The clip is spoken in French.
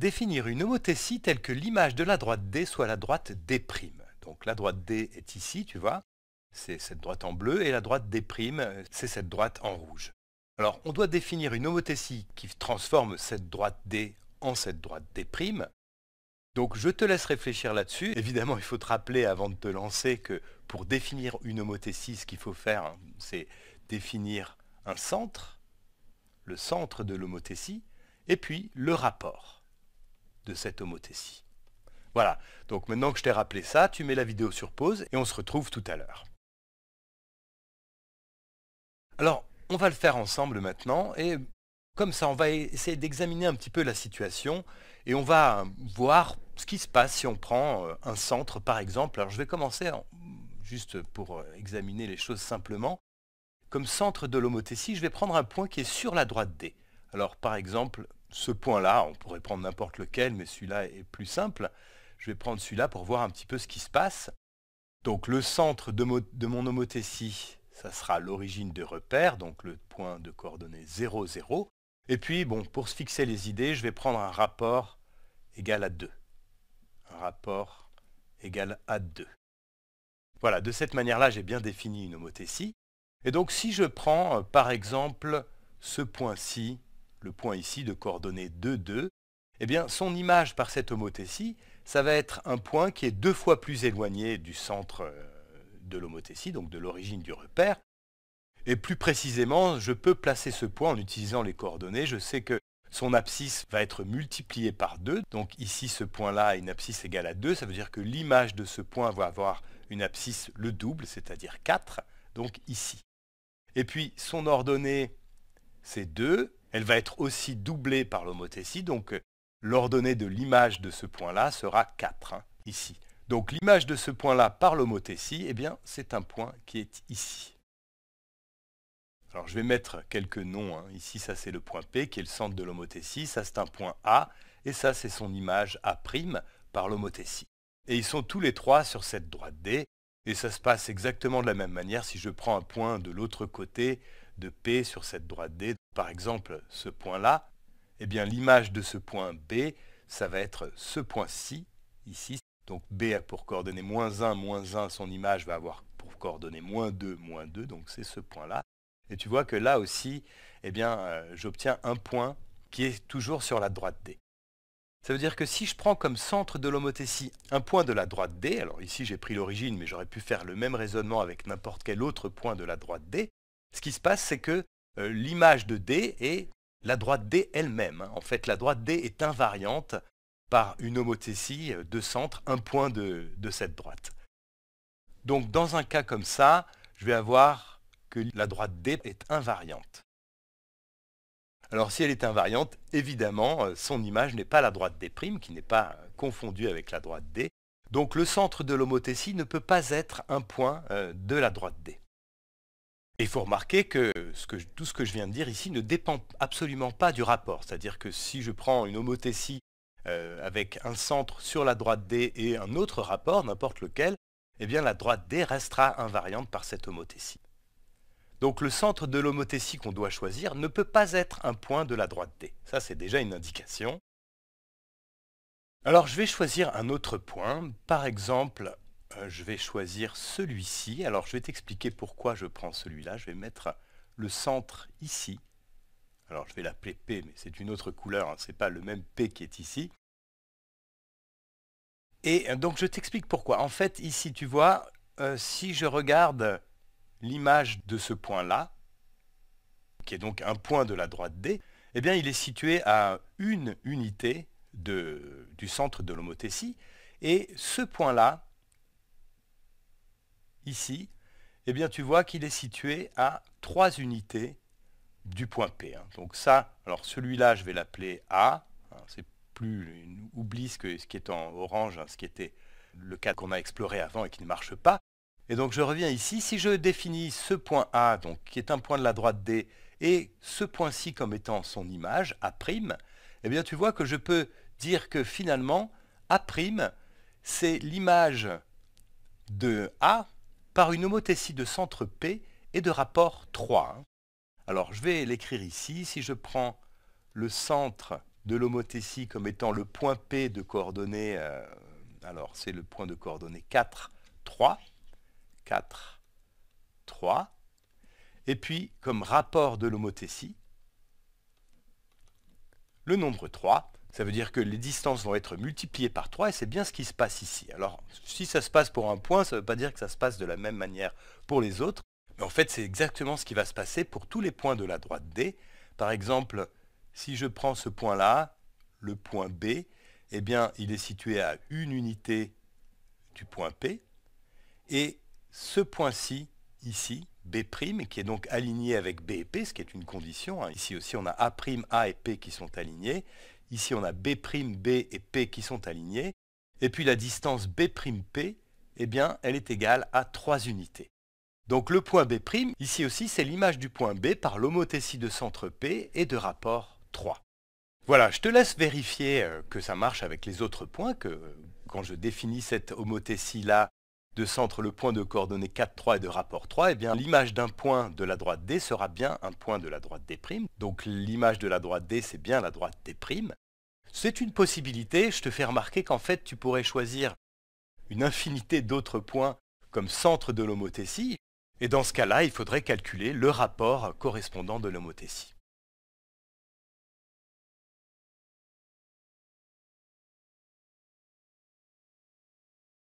définir une homothétie telle que l'image de la droite D soit la droite D'. Donc la droite D est ici, tu vois, c'est cette droite en bleu, et la droite D', c'est cette droite en rouge. Alors on doit définir une homothétie qui transforme cette droite D en cette droite D'. Donc je te laisse réfléchir là-dessus. Évidemment, il faut te rappeler avant de te lancer que pour définir une homothétie, ce qu'il faut faire, hein, c'est définir un centre, le centre de l'homothétie, et puis le rapport de cette homothétie. Voilà, donc maintenant que je t'ai rappelé ça, tu mets la vidéo sur pause et on se retrouve tout à l'heure. Alors, on va le faire ensemble maintenant et comme ça, on va essayer d'examiner un petit peu la situation et on va voir ce qui se passe si on prend un centre par exemple. Alors je vais commencer, juste pour examiner les choses simplement. Comme centre de l'homothétie, je vais prendre un point qui est sur la droite D. Alors par exemple, ce point-là, on pourrait prendre n'importe lequel, mais celui-là est plus simple. Je vais prendre celui-là pour voir un petit peu ce qui se passe. Donc le centre de mon homothétie, ça sera l'origine de repère, donc le point de coordonnées 0, 0. Et puis, bon, pour se fixer les idées, je vais prendre un rapport égal à 2. Un rapport égal à 2. Voilà, de cette manière-là, j'ai bien défini une homothétie. Et donc, si je prends, par exemple, ce point-ci, le point ici de coordonnées 2, 2, eh bien, son image par cette homothétie, ça va être un point qui est 2 fois plus éloigné du centre de l'homothétie, donc de l'origine du repère. Et plus précisément, je peux placer ce point en utilisant les coordonnées. Je sais que son abscisse va être multipliée par 2. Donc ici, ce point-là a une abscisse égale à 2. Ça veut dire que l'image de ce point va avoir une abscisse le double, c'est-à-dire 4. Donc ici. Et puis, son ordonnée, c'est 2. Elle va être aussi doublée par l'homothétie. Donc l'ordonnée de l'image de ce point-là sera 4, hein, ici. Donc l'image de ce point-là par l'homothétie, eh bien, c'est un point qui est ici. Alors je vais mettre quelques noms, hein. Ici ça c'est le point P qui est le centre de l'homothétie, ça c'est un point A, et ça c'est son image A' par l'homothétie. Et ils sont tous les trois sur cette droite D, et ça se passe exactement de la même manière si je prends un point de l'autre côté de P sur cette droite D. Par exemple ce point-là, eh bien l'image de ce point B, ça va être ce point-ci, ici. Donc B a pour coordonnées -1, son image va avoir pour coordonnées -2, donc c'est ce point-là. Et tu vois que là aussi, eh bien, j'obtiens un point qui est toujours sur la droite D. Ça veut dire que si je prends comme centre de l'homothétie un point de la droite D, alors ici j'ai pris l'origine, mais j'aurais pu faire le même raisonnement avec n'importe quel autre point de la droite D, ce qui se passe, c'est que l'image de D est la droite D elle-même, hein. En fait, la droite D est invariante par une homothétie de centre, un point de cette droite. Donc dans un cas comme ça, je vais avoir que la droite D est invariante. Alors si elle est invariante, évidemment, son image n'est pas la droite D', qui n'est pas confondue avec la droite D. Donc le centre de l'homothétie ne peut pas être un point de la droite D. Et il faut remarquer que tout ce que je viens de dire ici ne dépend absolument pas du rapport. C'est-à-dire que si je prends une homothétie avec un centre sur la droite D et un autre rapport, n'importe lequel, eh bien la droite D restera invariante par cette homothétie. Donc le centre de l'homothétie qu'on doit choisir ne peut pas être un point de la droite D. Ça, c'est déjà une indication. Alors je vais choisir un autre point. Par exemple, je vais choisir celui-ci. Alors je vais t'expliquer pourquoi je prends celui-là. Je vais mettre le centre ici. Alors je vais l'appeler P, mais c'est une autre couleur, hein. Ce n'est pas le même P qui est ici. Et donc je t'explique pourquoi. En fait, ici, tu vois, si je regarde l'image de ce point-là, qui est donc un point de la droite D, eh bien il est situé à une unité du centre de l'homothétie, et ce point-là, ici, eh bien tu vois qu'il est situé à 3 unités du point P, hein. Donc ça, alors celui-là je vais l'appeler A, hein, c'est plus, oublie ce qui est en orange, hein, ce qui était le cas qu'on a exploré avant et qui ne marche pas. Et donc je reviens ici, si je définis ce point A, donc, qui est un point de la droite D, et ce point-ci comme étant son image, A', eh bien tu vois que je peux dire que finalement, A', c'est l'image de A par une homothétie de centre P et de rapport 3. Alors je vais l'écrire ici, si je prends le centre de l'homothétie comme étant le point P de coordonnées, alors c'est le point de coordonnées 4, 3, 4, 3, et puis comme rapport de l'homothétie, le nombre 3, ça veut dire que les distances vont être multipliées par 3 et c'est bien ce qui se passe ici. Alors, si ça se passe pour un point, ça ne veut pas dire que ça se passe de la même manière pour les autres, mais en fait, c'est exactement ce qui va se passer pour tous les points de la droite D. Par exemple, si je prends ce point-là, le point B, eh bien, il est situé à une unité du point P, et ce point-ci, ici, B', qui est donc aligné avec B et P, ce qui est une condition. Ici aussi, on a A' et P qui sont alignés. Ici, on a B', B et P qui sont alignés. Et puis la distance B'P, eh bien, elle est égale à 3 unités. Donc le point B', ici aussi, c'est l'image du point B par l'homothétie de centre P et de rapport 3. Voilà, je te laisse vérifier que ça marche avec les autres points, que quand je définis cette homothétie-là, de centre le point de coordonnées 4, 3 et de rapport 3, eh bien l'image d'un point de la droite D sera bien un point de la droite D'. Donc l'image de la droite D, c'est bien la droite D'. C'est une possibilité, je te fais remarquer qu'en fait tu pourrais choisir une infinité d'autres points comme centre de l'homothétie, et dans ce cas-là, il faudrait calculer le rapport correspondant de l'homothétie.